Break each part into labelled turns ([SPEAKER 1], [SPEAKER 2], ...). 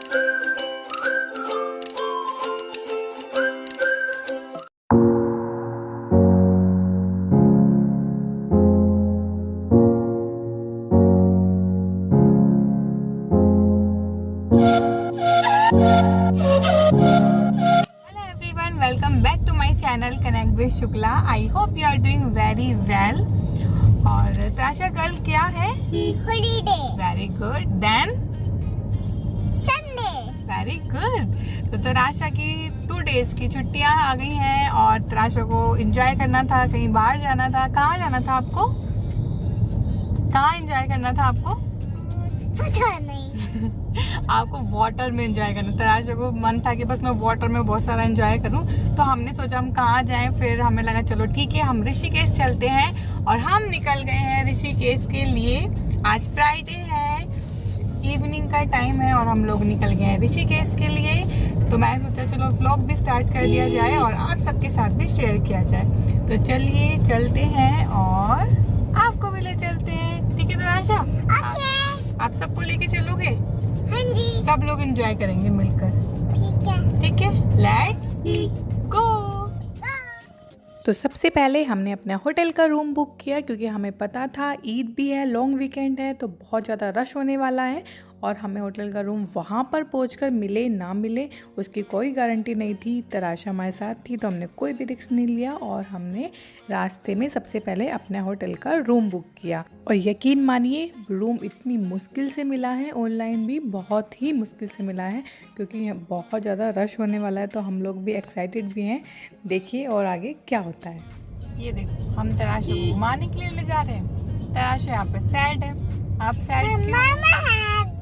[SPEAKER 1] Welcome back to my channel connect with Shukla. I hope you are doing very well. और तराशा कल क्या है?
[SPEAKER 2] Holiday.
[SPEAKER 1] Very good. Then
[SPEAKER 2] Sunday.
[SPEAKER 1] Very good. तो तराशा की 2 डेज की छुट्टियां आ गई हैं और तराशा को एंजॉय करना था, कहीं बाहर जाना था। कहाँ जाना था आपको? कहाँ एंजॉय करना था आपको?
[SPEAKER 2] पता नहीं।
[SPEAKER 1] आपको वाटर में एंजॉय करना। तराशा को मन था कि बस मैं वाटर में बहुत सारा एंजॉय करूं, तो हमने सोचा हम कहाँ जाएं। फिर हमें लगा चलो ठीक है, हम ऋषिकेश चलते हैं। और हम निकल गए हैं ऋषिकेश के लिए। आज फ्राइडे है, इवनिंग का टाइम है और हम लोग निकल गए हैं ऋषिकेश के लिए। तो मैं सोचा चलो व्लॉग भी स्टार्ट कर दिया जाए और आप सबके साथ भी शेयर किया जाए। तो चलिए चलते हैं और आपको भी ले चलते हैं। ठीक है तराशा? आप सबको लेके चलोगे?
[SPEAKER 2] हाँ जी।
[SPEAKER 1] सब लोग एंजॉय करेंगे मिलकर।
[SPEAKER 2] ठीक है।
[SPEAKER 1] ठीक है, लेट्स गो। तो सबसे पहले हमने अपना होटल का रूम बुक किया क्योंकि हमें पता था ईद भी है, लॉन्ग वीकेंड है, तो बहुत ज़्यादा रश होने वाला है। और हमें होटल का रूम वहाँ पर पहुँचकर मिले ना मिले उसकी कोई गारंटी नहीं थी। तराशा हमारे साथ थी तो हमने कोई भी रिस्क नहीं लिया और हमने रास्ते में सबसे पहले अपना होटल का रूम बुक किया। और यकीन मानिए रूम इतनी मुश्किल से मिला है, ऑनलाइन भी बहुत ही मुश्किल से मिला है क्योंकि बहुत ज़्यादा रश होने वाला है। तो हम लोग भी एक्साइटेड भी हैं, देखिए और आगे क्या होता है। ये देखो हम तराशा को घुमाने के लिए ले जा रहे हैं। तराशा यहाँ पे सैड है। आप सैड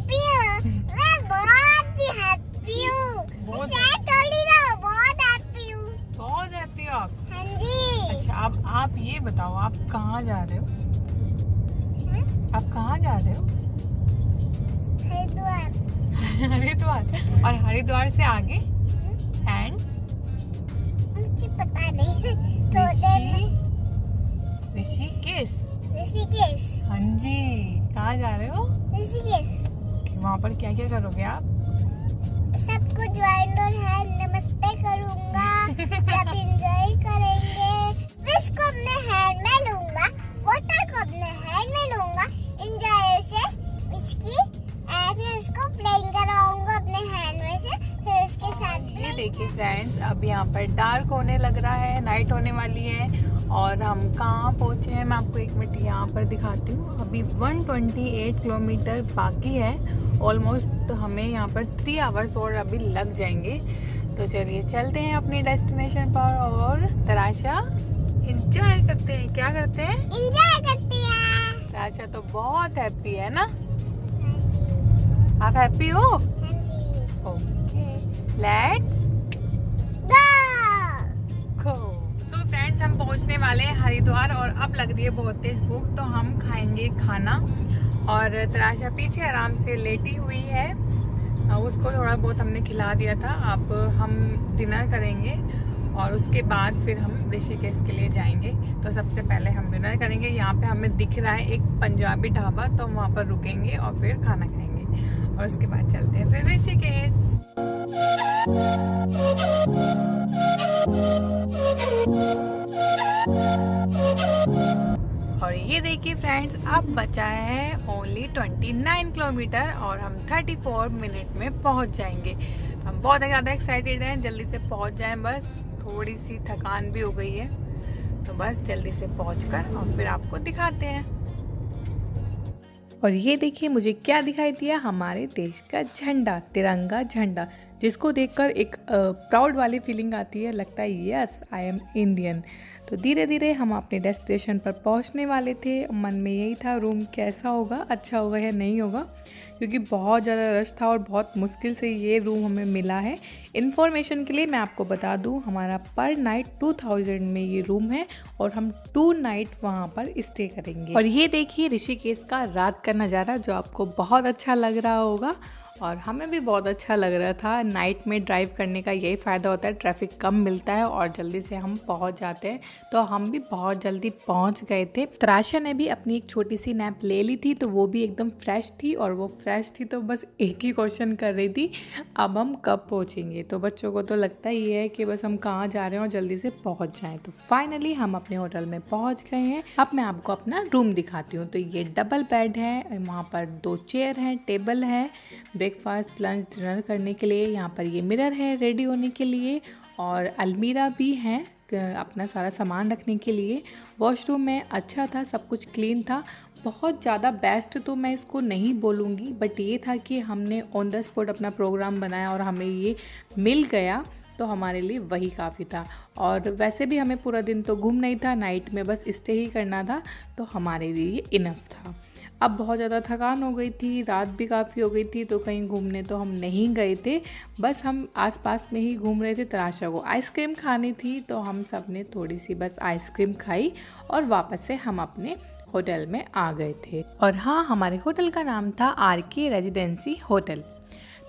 [SPEAKER 1] क्यों?
[SPEAKER 2] मैं बहुत ही हैप्पी हूँ।
[SPEAKER 1] बहुत
[SPEAKER 2] हैप्पी हूँ।
[SPEAKER 1] बहुत हैप्पी हो आप?
[SPEAKER 2] हाँ जी।
[SPEAKER 1] अच्छा अब आप ये बताओ आप कहाँ जा रहे हो? आप कहाँ जा रहे हो?
[SPEAKER 2] हरिद्वार।
[SPEAKER 1] हरिद्वार। और हरिद्वार से आगे एंड
[SPEAKER 2] मुझे पता नहीं।
[SPEAKER 1] ऋषिकेश।
[SPEAKER 2] ऋषिकेश।
[SPEAKER 1] हाँ जी, कहाँ जा रहे हो?
[SPEAKER 2] ऋषिकेश।
[SPEAKER 1] वहाँ पर क्या क्या करोगे आप?
[SPEAKER 2] सबको ज्वाइन और है नमस्ते करूँगा। सब एंजॉय करेंगे। फिश को अपने हैंड में लूँगा, वाटर को अपने हैंड में लूँगा। एंजॉय से इसकी ऐसे इसको प्लेइंग कराऊंगा अपने हैंड में से, फिर उसके साथ
[SPEAKER 1] ये देखिए फ्रेंड्स, अब यहाँ पर डार्क होने लग रहा है, नाइट होने वाली है। और हम कहाँ पहुँचे हैं मैं आपको 1 मिनट यहाँ पर दिखाती हूँ। अभी 128 किलोमीटर बाकी है ऑलमोस्ट। तो हमें यहाँ पर 3 आवर्स और अभी लग जाएंगे। तो चलिए चलते हैं अपनी डेस्टिनेशन पर और तराशा एंजॉय करते हैं। क्या करते हैं?
[SPEAKER 2] एंजॉय करते हैं।
[SPEAKER 1] तराशा तो बहुत हैप्पी है ना? आप हैप्पी हो? Okay, let's go. तो फ्रेंड्स हम पहुंचने वाले हैं हरिद्वार और अब लग रही है बहुत तेज भूख, तो हम खाएंगे खाना। और तराशा पीछे आराम से लेटी हुई है, उसको थोड़ा बहुत हमने खिला दिया था। अब हम डिनर करेंगे और उसके बाद फिर हम ऋषिकेश के लिए जाएंगे। तो सबसे पहले हम डिनर करेंगे। यहाँ पे हमें दिख रहा है एक पंजाबी ढाबा, तो हम वहाँ पर रुकेंगे और फिर खाना खाएंगे और उसके बाद चलते हैं फिर ऋषिकेश। और ये देखिए फ्रेंड्स, अब बचा है ओनली 29 किलोमीटर और हम 34 मिनट में पहुंच जाएंगे। तो हम बहुत ज़्यादा एक्साइटेड हैं, जल्दी से पहुंच जाएं। बस थोड़ी सी थकान भी हो गई है, तो बस जल्दी से पहुंचकर और फिर आपको दिखाते हैं। और ये देखिए मुझे क्या दिखाई दिया, हमारे देश का झंडा, तिरंगा झंडा, जिसको देखकर एक प्राउड वाली फीलिंग आती है। लगता है यस आई एम इंडियन। तो धीरे धीरे हम अपने डेस्टिनेशन पर पहुंचने वाले थे। मन में यही था रूम कैसा होगा, अच्छा होगा या नहीं होगा, क्योंकि बहुत ज़्यादा रश था और बहुत मुश्किल से ये रूम हमें मिला है। इन्फॉर्मेशन के लिए मैं आपको बता दूं, हमारा पर नाइट 2000 में ये रूम है और हम 2 नाइट वहाँ पर स्टे करेंगे। और ये देखिए ऋषिकेश का रात का नज़ारा, जो आपको बहुत अच्छा लग रहा होगा। और हमें भी बहुत अच्छा लग रहा था। नाइट में ड्राइव करने का यही फ़ायदा होता है, ट्रैफिक कम मिलता है और जल्दी से हम पहुंच जाते हैं। तो हम भी बहुत जल्दी पहुंच गए थे। तराशा ने भी अपनी एक छोटी सी नैप ले ली थी, तो वो भी एकदम फ्रेश थी, और वो फ्रेश थी तो बस एक ही क्वेश्चन कर रही थी, अब हम कब पहुँचेंगे। तो बच्चों को तो लगता ही है कि बस हम कहाँ जा रहे हैं और जल्दी से पहुँच जाएँ। तो फाइनली हम अपने होटल में पहुँच गए हैं। अब मैं आपको अपना रूम दिखाती हूँ। तो ये डबल बेड है, वहाँ पर 2 चेयर हैं, टेबल है ब्रेकफास्ट लंच डिनर करने के लिए। यहाँ पर ये मिरर है रेडी होने के लिए, और अलमीरा भी है अपना सारा सामान रखने के लिए। वॉशरूम में अच्छा था, सब कुछ क्लीन था। बहुत ज़्यादा बेस्ट तो मैं इसको नहीं बोलूँगी, बट ये था कि हमने ऑन द स्पॉट अपना प्रोग्राम बनाया और हमें ये मिल गया, तो हमारे लिए वही काफ़ी था। और वैसे भी हमें पूरा दिन तो घूमना ही था, नाइट में बस स्टे ही करना था, तो हमारे लिए इनफ था। अब बहुत ज़्यादा थकान हो गई थी, रात भी काफ़ी हो गई थी, तो कहीं घूमने तो हम नहीं गए थे, बस हम आसपास में ही घूम रहे थे। तराशा को आइसक्रीम खानी थी, तो हम सब ने थोड़ी सी बस आइसक्रीम खाई और वापस से हम अपने होटल में आ गए थे। और हाँ, हमारे होटल का नाम था RK रेजिडेंसी होटल।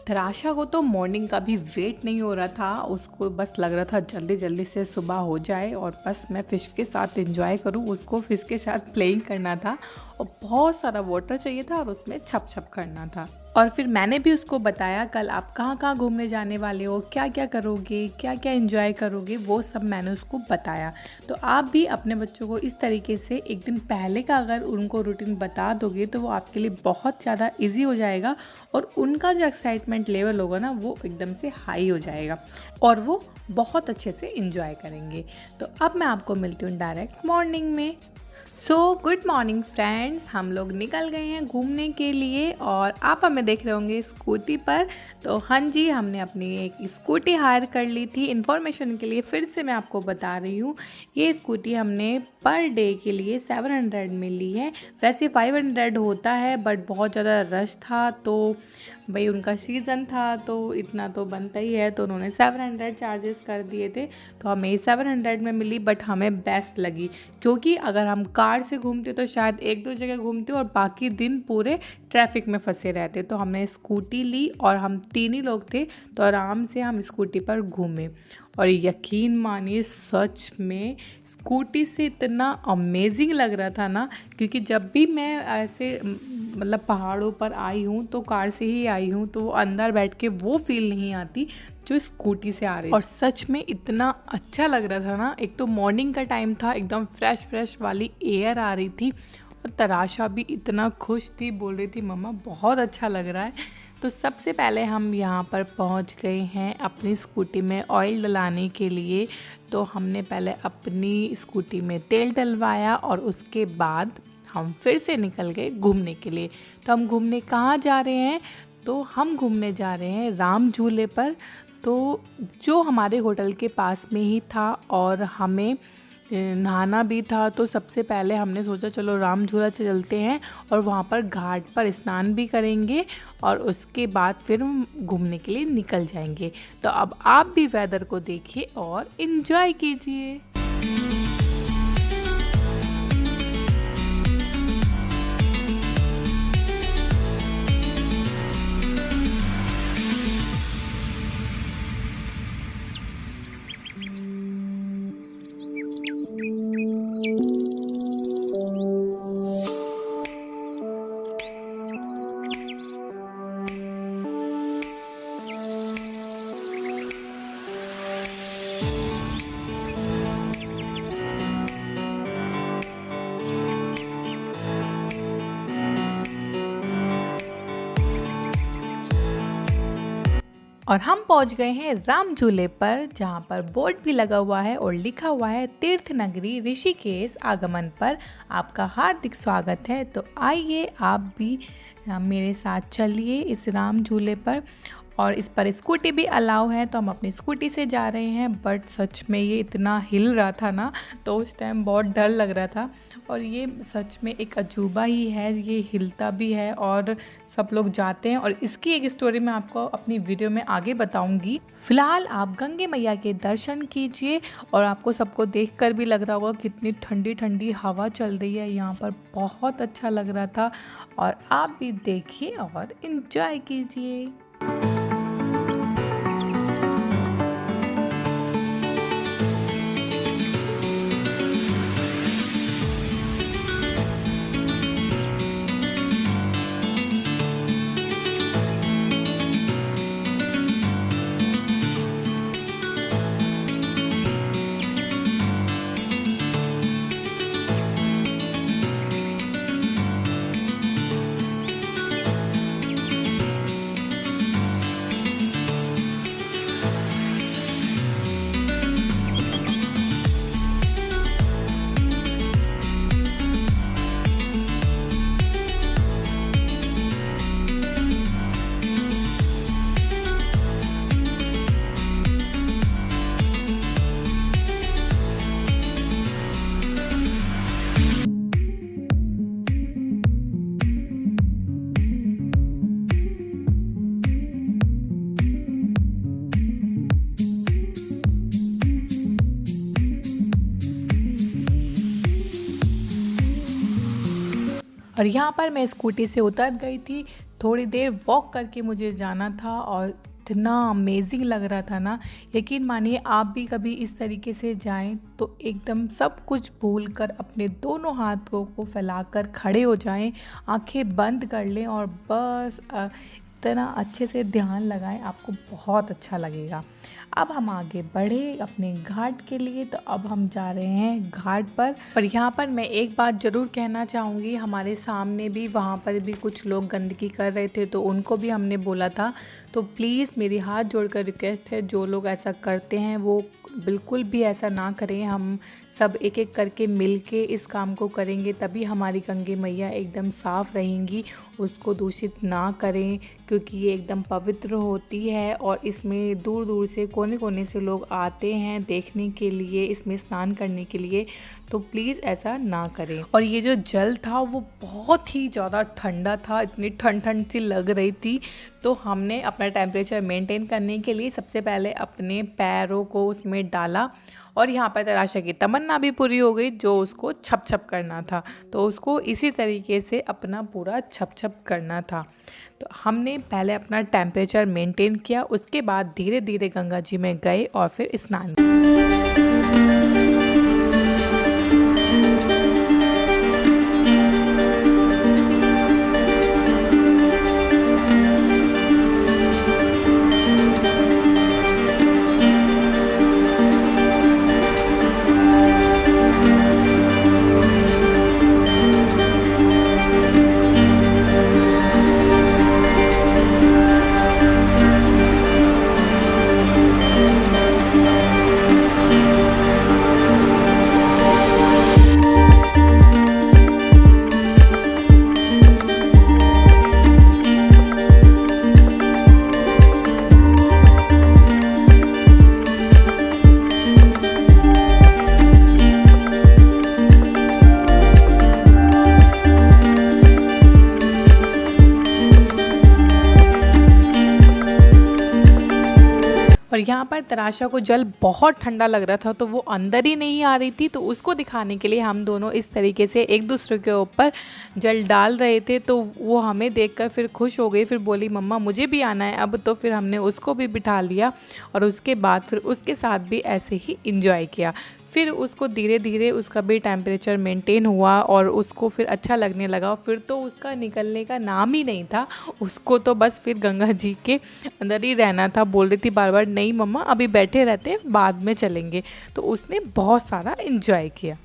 [SPEAKER 1] तराशा को तो मॉर्निंग का भी वेट नहीं हो रहा था, उसको बस लग रहा था जल्दी जल्दी से सुबह हो जाए और बस मैं फ़िश के साथ एंजॉय करूं। उसको फ़िश के साथ प्लेइंग करना था और बहुत सारा वाटर चाहिए था और उसमें छप छप करना था। और फिर मैंने भी उसको बताया कल आप कहाँ कहाँ घूमने जाने वाले हो, क्या क्या करोगे, क्या क्या एंजॉय करोगे, वो सब मैंने उसको बताया। तो आप भी अपने बच्चों को इस तरीके से एक दिन पहले का अगर उनको रूटीन बता दोगे तो वो आपके लिए बहुत ज़्यादा इजी हो जाएगा और उनका जो एक्साइटमेंट लेवल होगा ना वो एकदम से हाई हो जाएगा और वो बहुत अच्छे से एंजॉय करेंगे। तो अब मैं आपको मिलती हूँ डायरेक्ट मॉर्निंग में। सो गुड मॉर्निंग फ्रेंड्स, हम लोग निकल गए हैं घूमने के लिए और आप हमें देख रहे होंगे स्कूटी पर। तो हाँ जी, हमने अपनी एक स्कूटी हायर कर ली थी। इन्फॉर्मेशन के लिए फिर से मैं आपको बता रही हूँ, ये स्कूटी हमने पर डे के लिए 700 में ली है। वैसे 500 होता है, बट बहुत ज़्यादा रश था, तो भाई उनका सीज़न था तो इतना तो बनता ही है, तो उन्होंने 700 चार्जेस कर दिए थे। तो हमें 700 में मिली, बट हमें बेस्ट लगी, क्योंकि अगर हम कार से घूमते तो शायद 1-2 जगह घूमते और बाकी दिन पूरे ट्रैफिक में फंसे रहते। तो हमने स्कूटी ली और हम 3 ही लोग थे, तो आराम से हम स्कूटी पर घूमे। और यकीन मानिए, सच में स्कूटी से इतना अमेजिंग लग रहा था ना, क्योंकि जब भी मैं ऐसे मतलब पहाड़ों पर आई हूँ तो कार से ही आई हूँ, तो अंदर बैठ के वो फील नहीं आती जो स्कूटी से आ रही। और सच में इतना अच्छा लग रहा था ना, एक तो मॉर्निंग का टाइम था, एकदम फ्रेश वाली एयर आ रही थी, और तराशा भी इतना खुश थी, बोल रही थी मम्मा बहुत अच्छा लग रहा है। तो सबसे पहले हम यहाँ पर पहुँच गए हैं अपनी स्कूटी में ऑयल डलाने के लिए। तो हमने पहले अपनी स्कूटी में तेल डलवाया और उसके बाद हम फिर से निकल गए घूमने के लिए। तो हम घूमने कहाँ जा रहे हैं, तो हम घूमने जा रहे हैं राम झूले पर, तो जो हमारे होटल के पास में ही था और हमें नहाना भी था। तो सबसे पहले हमने सोचा चलो राम झूला से चलते हैं और वहाँ पर घाट पर स्नान भी करेंगे और उसके बाद फिर हम घूमने के लिए निकल जाएंगे। तो अब आप भी वेदर को देखिए और इन्जॉय कीजिए। और हम पहुंच गए हैं राम झूले पर, जहां पर बोर्ड भी लगा हुआ है और लिखा हुआ है तीर्थ नगरी ऋषिकेश आगमन पर आपका हार्दिक स्वागत है। तो आइए आप भी मेरे साथ चलिए इस राम झूले पर। और इस पर स्कूटी भी अलाउ है, तो हम अपनी स्कूटी से जा रहे हैं। बट सच में ये इतना हिल रहा था ना, तो उस टाइम बहुत डर लग रहा था। और ये सच में एक अजूबा ही है, ये हिलता भी है और सब लोग जाते हैं। और इसकी एक स्टोरी मैं आपको अपनी वीडियो में आगे बताऊंगी। फिलहाल आप गंगे मैया के दर्शन कीजिए। और आपको सबको देखकर भी लग रहा होगा कितनी ठंडी ठंडी हवा चल रही है यहाँ पर, बहुत अच्छा लग रहा था। और आप भी देखिए और एंजॉय कीजिए। और यहाँ पर मैं स्कूटी से उतर गई थी। थोड़ी देर वॉक करके मुझे जाना था और इतना अमेजिंग लग रहा था ना, यकीन मानिए आप भी कभी इस तरीके से जाएं तो एकदम सब कुछ भूलकर अपने दोनों हाथों को फैलाकर खड़े हो जाएं, आंखें बंद कर लें और बस इतना अच्छे से ध्यान लगाएं, आपको बहुत अच्छा लगेगा। अब हम आगे बढ़े अपने घाट के लिए, तो अब हम जा रहे हैं घाट पर। और यहाँ पर मैं एक बात ज़रूर कहना चाहूँगी, हमारे सामने भी वहाँ पर भी कुछ लोग गंदगी कर रहे थे, तो उनको भी हमने बोला था। तो प्लीज़ मेरी हाथ जोड़कर रिक्वेस्ट है, जो लोग ऐसा करते हैं वो बिल्कुल भी ऐसा ना करें। हम सब एक एक करके मिलके इस काम को करेंगे, तभी हमारी गंगे मैया एकदम साफ़ रहेंगी। उसको दूषित ना करें, क्योंकि ये एकदम पवित्र होती है और इसमें दूर दूर से कोने कोने से लोग आते हैं देखने के लिए, इसमें स्नान करने के लिए। तो प्लीज़ ऐसा ना करें। और ये जो जल था वो बहुत ही ज़्यादा ठंडा था, इतनी ठंड ठंड सी लग रही थी। तो हमने अपना टेम्परेचर मेंटेन करने के लिए सबसे पहले अपने पैरों को उसमें डाला। और यहाँ पर तराशा की तमन्ना भी पूरी हो गई, जो उसको छप छप करना था, तो उसको इसी तरीके से अपना पूरा छप छप करना था। तो हमने पहले अपना टेम्परेचर मेंटेन किया, उसके बाद धीरे धीरे गंगा जी में गए और फिर स्नान किया। और यहाँ पर तराशा को जल बहुत ठंडा लग रहा था, तो वो अंदर ही नहीं आ रही थी। तो उसको दिखाने के लिए हम दोनों इस तरीके से एक दूसरे के ऊपर जल डाल रहे थे। तो वो हमें देखकर फिर खुश हो गई, फिर बोली मम्मा मुझे भी आना है अब। तो फिर हमने उसको भी बिठा लिया और उसके बाद फिर उसके साथ भी ऐसे ही इंजॉय किया। फिर उसको धीरे धीरे उसका भी टेम्परेचर मेंटेन हुआ और उसको फिर अच्छा लगने लगा। फिर तो उसका निकलने का नाम ही नहीं था, उसको तो बस फिर गंगा जी के अंदर ही रहना था। बोल रही थी बार बार नहीं मम्मा अभी बैठे रहते हैं, बाद में चलेंगे। तो उसने बहुत सारा एंजॉय किया।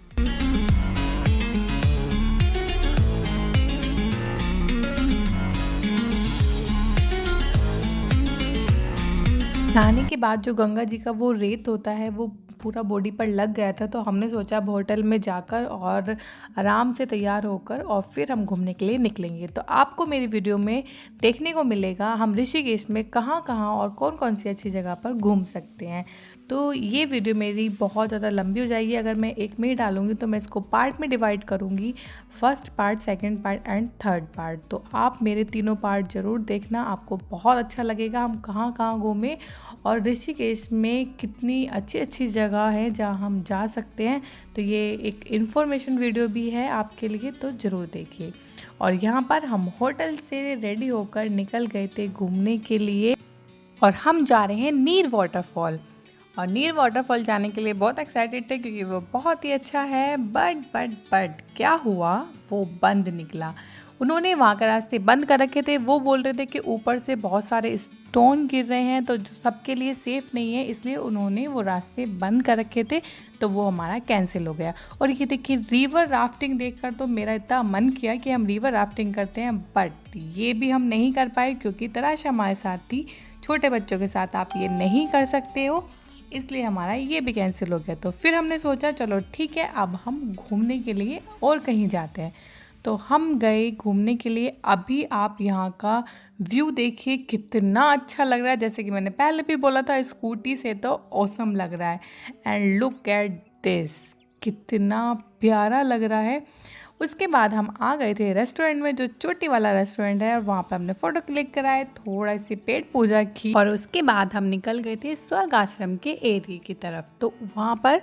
[SPEAKER 1] नहाने के बाद जो गंगा जी का वो रेत होता है वो पूरा बॉडी पर लग गया था, तो हमने सोचा अब होटल में जाकर और आराम से तैयार होकर और फिर हम घूमने के लिए निकलेंगे। तो आपको मेरी वीडियो में देखने को मिलेगा हम ऋषिकेश में कहाँ कहाँ और कौन कौन सी अच्छी जगह पर घूम सकते हैं। तो ये वीडियो मेरी बहुत ज़्यादा लंबी हो जाएगी, अगर मैं एक में ही डालूँगी तो मैं इसको पार्ट में डिवाइड करूँगी, first part, second part and third part. तो आप मेरे तीनों पार्ट ज़रूर देखना, आपको बहुत अच्छा लगेगा हम कहाँ कहाँ घूमें और ऋषिकेश में कितनी अच्छी अच्छी जगह हैं जहाँ हम जा सकते हैं। तो ये एक इन्फॉर्मेशन वीडियो भी है आपके लिए, तो ज़रूर देखिए। और यहाँ पर हम होटल से रेडी होकर निकल गए थे घूमने के लिए और हम जा रहे हैं नीर वाटरफॉल। और नीर वाटरफॉल जाने के लिए बहुत एक्साइटेड थे क्योंकि वो बहुत ही अच्छा है। बट क्या हुआ, वो बंद निकला। उन्होंने वहाँ के रास्ते बंद कर रखे थे। वो बोल रहे थे कि ऊपर से बहुत सारे स्टोन गिर रहे हैं तो जो सबके लिए सेफ़ नहीं है, इसलिए उन्होंने वो रास्ते बंद कर रखे थे। तो वो हमारा कैंसिल हो गया। और ये देखिए रिवर राफ्टिंग देखकर तो मेरा इतना मन किया कि हम रिवर राफ्टिंग करते हैं, बट ये भी हम नहीं कर पाए क्योंकि तराशा हमारे साथ थी। छोटे बच्चों के साथ आप ये नहीं कर सकते हो, इसलिए हमारा ये भी कैंसिल हो गया। तो फिर हमने सोचा चलो ठीक है, अब हम घूमने के लिए और कहीं जाते हैं। तो हम गए घूमने के लिए। अभी आप यहाँ का व्यू देखिए कितना अच्छा लग रहा है, जैसे कि मैंने पहले भी बोला था स्कूटी से तो ऑसम लग रहा है। एंड लुक एट दिस, कितना प्यारा लग रहा है। उसके बाद हम आ गए थे रेस्टोरेंट में, जो चोटी वाला रेस्टोरेंट है, और वहाँ पर हमने फ़ोटो क्लिक कराए, थोड़ा सी पेट पूजा की और उसके बाद हम निकल गए थे स्वर्ग आश्रम के एरिया की तरफ। तो वहाँ पर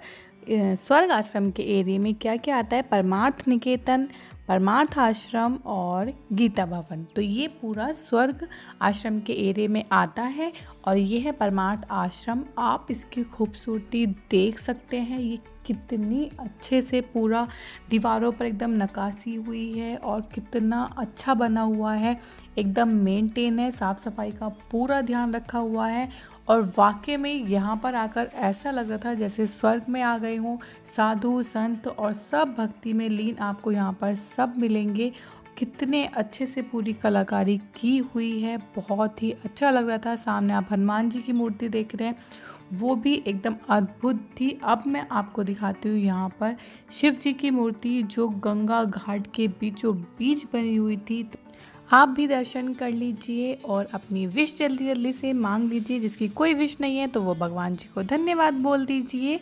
[SPEAKER 1] स्वर्ग आश्रम के एरिया में क्या क्या आता है, परमार्थ निकेतन, परमार्थ आश्रम और गीता भवन। तो ये पूरा स्वर्ग आश्रम के एरिया में आता है और ये है परमार्थ आश्रम। आप इसकी खूबसूरती देख सकते हैं, ये कितनी अच्छे से पूरा दीवारों पर एकदम नक्काशी हुई है और कितना अच्छा बना हुआ है, एकदम मेंटेन है, साफ़ सफाई का पूरा ध्यान रखा हुआ है। और वाकई में यहाँ पर आकर ऐसा लग रहा था जैसे स्वर्ग में आ गए हों। साधु संत और सब भक्ति में लीन आपको यहाँ पर सब मिलेंगे। कितने अच्छे से पूरी कलाकारी की हुई है, बहुत ही अच्छा लग रहा था। सामने आप हनुमान जी की मूर्ति देख रहे हैं, वो भी एकदम अद्भुत थी। अब मैं आपको दिखाती हूँ यहाँ पर शिव जी की मूर्ति जो गंगा घाट के बीचों बीच बनी हुई थी। आप भी दर्शन कर लीजिए और अपनी विश जल्दी जल्दी से मांग लीजिए। जिसकी कोई विश नहीं है तो वो भगवान जी को धन्यवाद बोल दीजिए,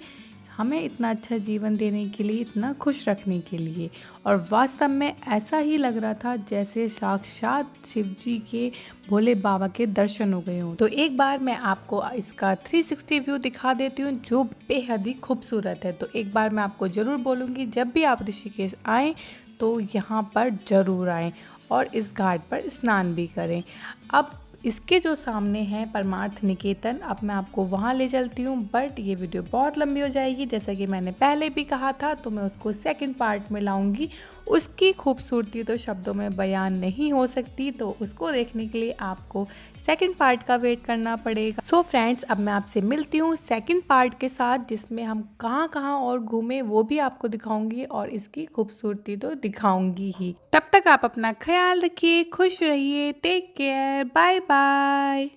[SPEAKER 1] हमें इतना अच्छा जीवन देने के लिए, इतना खुश रखने के लिए। और वास्तव में ऐसा ही लग रहा था जैसे साक्षात शिव जी के भोले बाबा के दर्शन हो गए हों। तो एक बार मैं आपको इसका 360 व्यू दिखा देती हूँ जो बेहद ही खूबसूरत है। तो एक बार मैं आपको ज़रूर बोलूँगी, जब भी आप ऋषिकेश आएँ तो यहाँ पर ज़रूर आएँ और इस घाट पर स्नान भी करें। अब इसके जो सामने है परमार्थ निकेतन, अब मैं आपको वहाँ ले चलती हूँ, बट ये वीडियो बहुत लंबी हो जाएगी। जैसा कि मैंने पहले भी कहा था, तो मैं उसको सेकंड पार्ट में लाऊंगी। उसकी खूबसूरती तो शब्दों में बयान नहीं हो सकती, तो उसको देखने के लिए आपको सेकंड पार्ट का वेट करना पड़ेगा। सो फ्रेंड्स, अब मैं आपसे मिलती हूँ सेकंड पार्ट के साथ, जिसमें हम कहाँ कहाँ और घूमे वो भी आपको दिखाऊंगी और इसकी खूबसूरती तो दिखाऊंगी ही। तब तक आप अपना ख्याल रखिए, खुश रहिए, टेक केयर, बाय बाय।